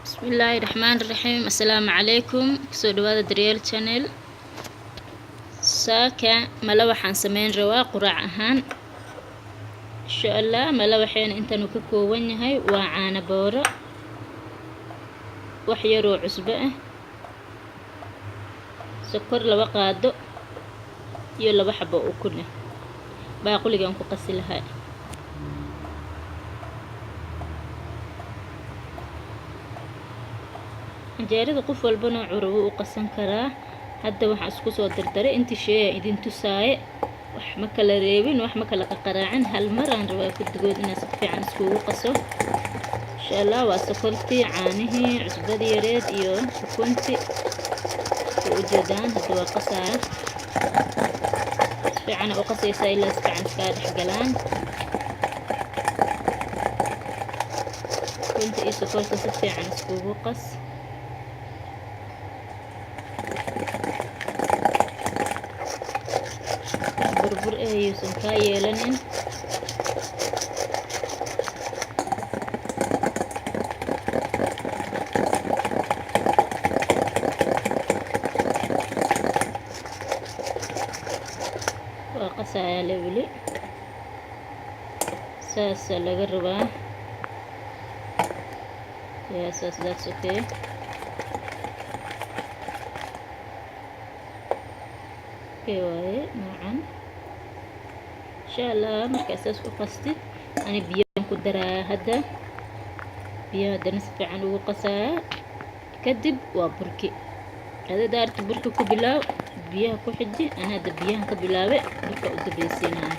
بسم الله الرحمن الرحيم. السلام عليكم. سو دواada daryeel channel. saaka mala waxaan sameyn rabaa quraac ahaan insha Allah. mala waxayna intaanu ka kooban yahay waa caano booro, wax yar oo cusbo ah, sokor 2 qaado iyo 2 xabo oo ukun ah. baaquligan ku qasi lahaa. canjeerada qof walba nooc rabo u qasan karaa. hadda waxaan isku soo dardaray intii shay idin tusaaye, wax ma kala reebin, wax ma kala qaraacin, hal mar aan rabaa kudigood inaan si fiican iskugu qaso insha Allah. waa sokortii, caanihii, cusbadii yareed iyo ukuntii oo ujeedaan. hadda waa qasaa si fiican u qasaysaa ilaa si fiican iska dhex galaan. ukunta iyo sokorta si fiican iskugu qas. burbur ayuusan kaa yeelanin. waa qasayaa la weli saasa laga rabaa. saas that's okay. waaye noocan insha Allah. markaa saas u qastid ani biyaan ku daraa. hadda biyaha haddana si fiican ugu qasaa. kadib waa burki. hadda daarta burka ku bilaaw, biyaha ku xiji. ana hadda biyahan ka bilaabe, burka u dabaysiinaa.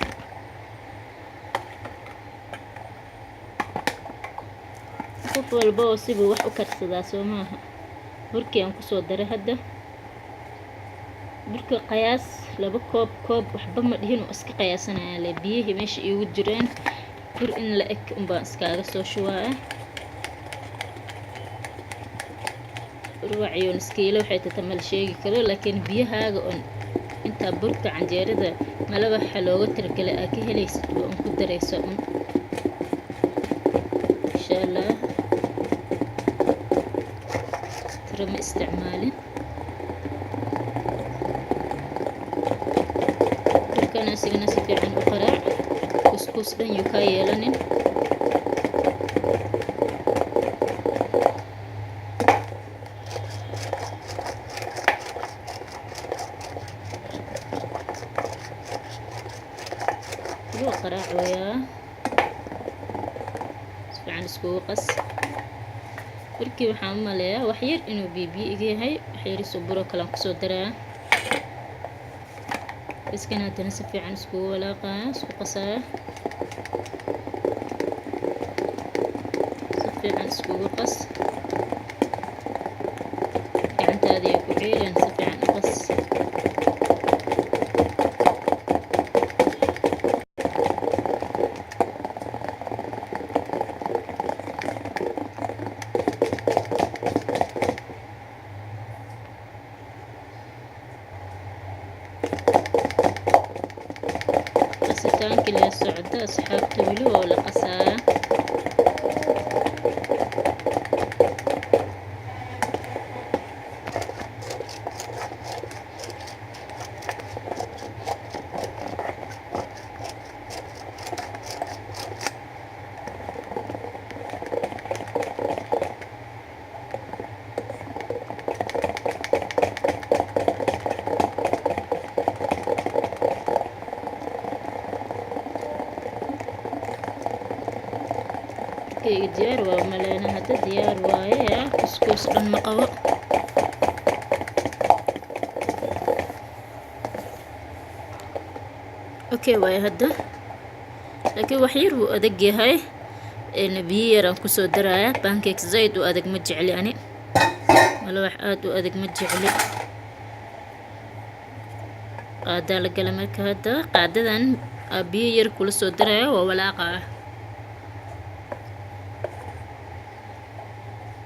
qof walba oo sibuu wax u karsadaa soo maaha. burkii aan kusoo daray. hadda burka qiyaas 2 koob waxba ma dhihin oo iska qiyaasanaya le biyihii meesha iigu jireen. bur in la eg unbaan iskaaga soo shubaa. ruwac iyo niskiilo waxay tahay sheegi karo, laakiin biyahaaga on inta burka canjeerada mala waxa looga tirgalay aad ka helaysid oo ku dareyso insha Allah. ma isticmaalin burkana sigana si fiican u qaraac. kuskus dhan yuu kaa yeelanin. loo qaraac wayaa si fiican iskugu qas. burkii waxaan u maleeyaa wax yar inuu biyo iga yahay. wax yariisoo buro kalaan kusoo daraa. iskana haddana si fiican iskugu walaaqaya, isku qasaya. si fiican iskugu qas. gacantaada ay ku xiiran si fiican u qas. qasitaankii la socda asxaabta weli oo la qasaa. diyaar waa maleena. hadda diyaar waaye. kuskus dhan ma qabo. okay waaye hadda. laakiin wax yar wuu adag yahay. biyo yar aan kusoo daraya. pancake zaid u adag ma jecli ani. mala wax aad u adag ma jecli. qaadaa la gala marka. hadda qaadadan biyo yar kula soo daraya waa walaaqaa.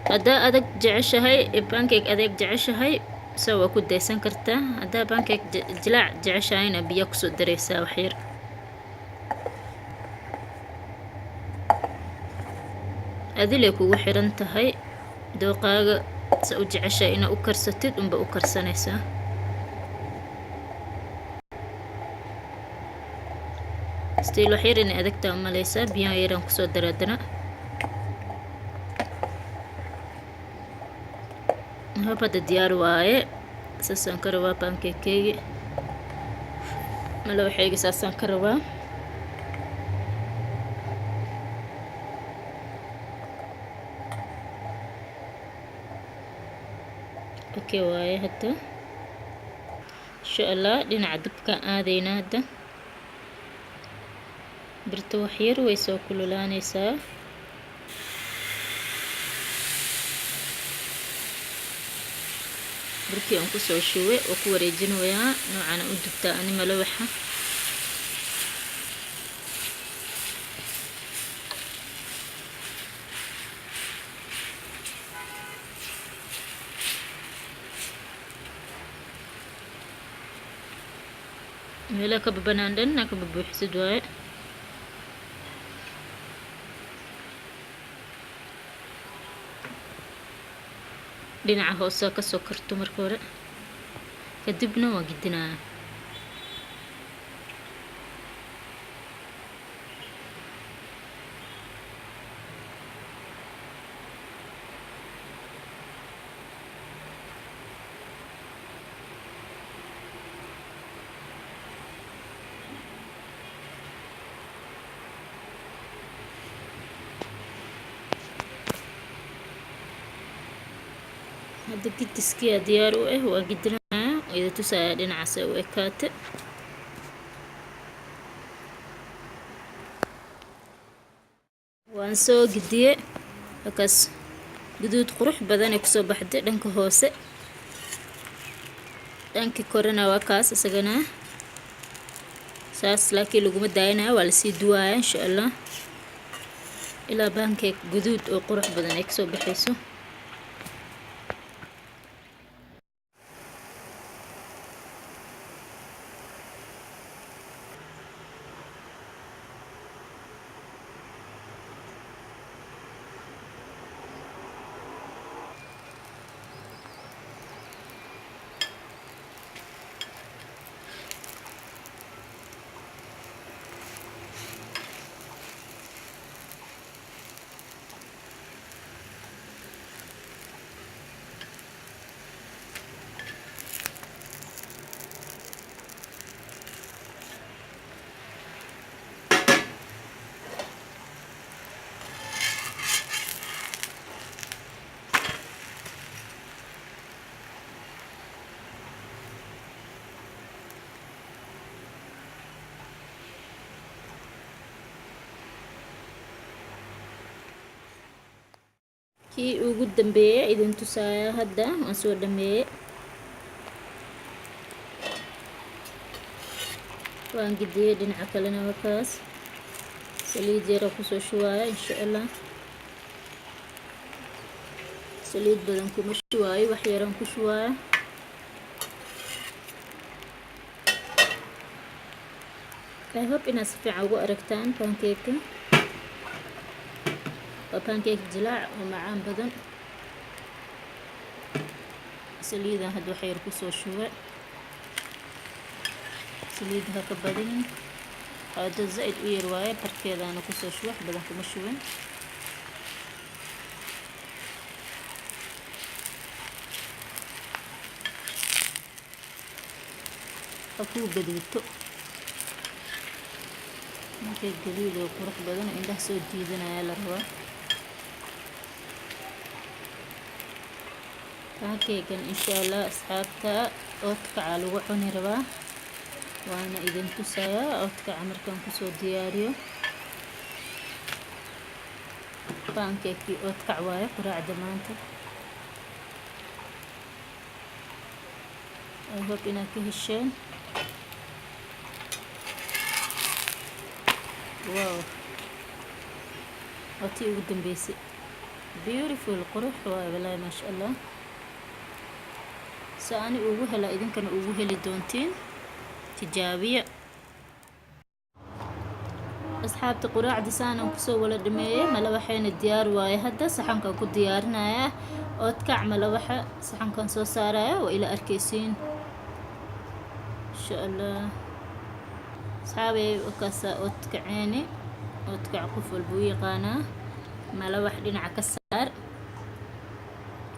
haddaa adag jeceshahay pancake adeeg jeceshahay se waa ku daysan kartaa. haddaa pancake jilaac jeceshahayna biyo kusoo dareysaa wax yar. adile kugu xiran tahay. dooqaaga sa u jeceshahay inaad u karsatid unba u karsanaysaa. stiil wax yar inay adagtaa u malaysaa. biyaha yaraan kusoo daradana hadda diyaar waaye. saasaan ka rabaa pancake-keygi, malawaxeyga saasaan ka rabaa. okay waaye. hadda insha allah dhinaca dabkaan aadaynaa. hadda birta wax yar way soo kululaanaysaa. birtii aan kusoo shubay oo ku wareejinayaa noocana u dubtaa ani malawaxa. meelaha ka babanaan dhan ka buuxsid waaye. dhinaca hoose kasoo karto marka hore, kadibna waa gidinaa. hadda gidiskii diyaar u ah waa gidinaa. ida tusaaya dhinacaas u ekaate. waan soo gidiye. halkaas guduud qurux badan ay kusoo baxday dhanka hoose. dhankii korena waa kaas isagana saas, laakiin laguma daayanayo, waa lasii duwaaya insha allah ilaa pancake guduud oo qurux badan ay kasoo baxayso. kii ugu dambeeyay idin tusaaya. hadda waan soo dhameeyay, waan gidiyay. dhinaca kalena waa kaas. saliid yara kusoo shuwaaya insha allah. saliid badan kuma shuwaayo, wax yaraan ku shuwaaya. I hope inaad si fiican ugu aragtaan pancake-ka. waa pancake jilaac oo macaan badan. saliidan hadda wax yar kusoo shubay. saliida ha ka badinin, hadda zaid u yar waaye. barkeedaana kusoo shubay, wax badan kuma shubin. ha kuu gaduuto. markay gaduud oo qurux badan indhaha soo jiidanaya la rabaa. pancake-kan insha allah asxaabta oodkaca lagu cuni rabaa. waana idin tusayaa oodkaca markaan kusoo diyaariyo. pancake-kii oodkac waaye quraacda maanta. I hope inaad ka hesheen. wow, waa tii ugu dambeysay. beautiful, qurux waaye wallaahi maasha allah. si ani ugu hela idinkana ugu heli doontiin. tijaabiya. asxaabta quraacda saan aan kusoo wala dhameeyay malawaxeena diyaar waaye. Hadda saxankan ku diyaarinayaa oodkac malawaxa saxankan soo saaraya waa ila arkaysiin insha Allah. asxaabay wakaasa oodkaceeni oodkac qof walba u yaqaanaa. malawax dhinaca ka saar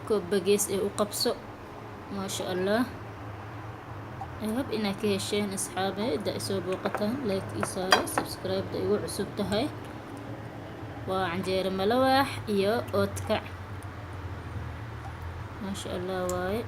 koob bagees ee u qabso maasha Allah. أهب إنك هشين أصحابي دا يسوي بوقتها لايك إيساي سبسكرايب دا يقول عصوب تهاي وعنجير ملوح إيو أوتكع ما شاء الله واي.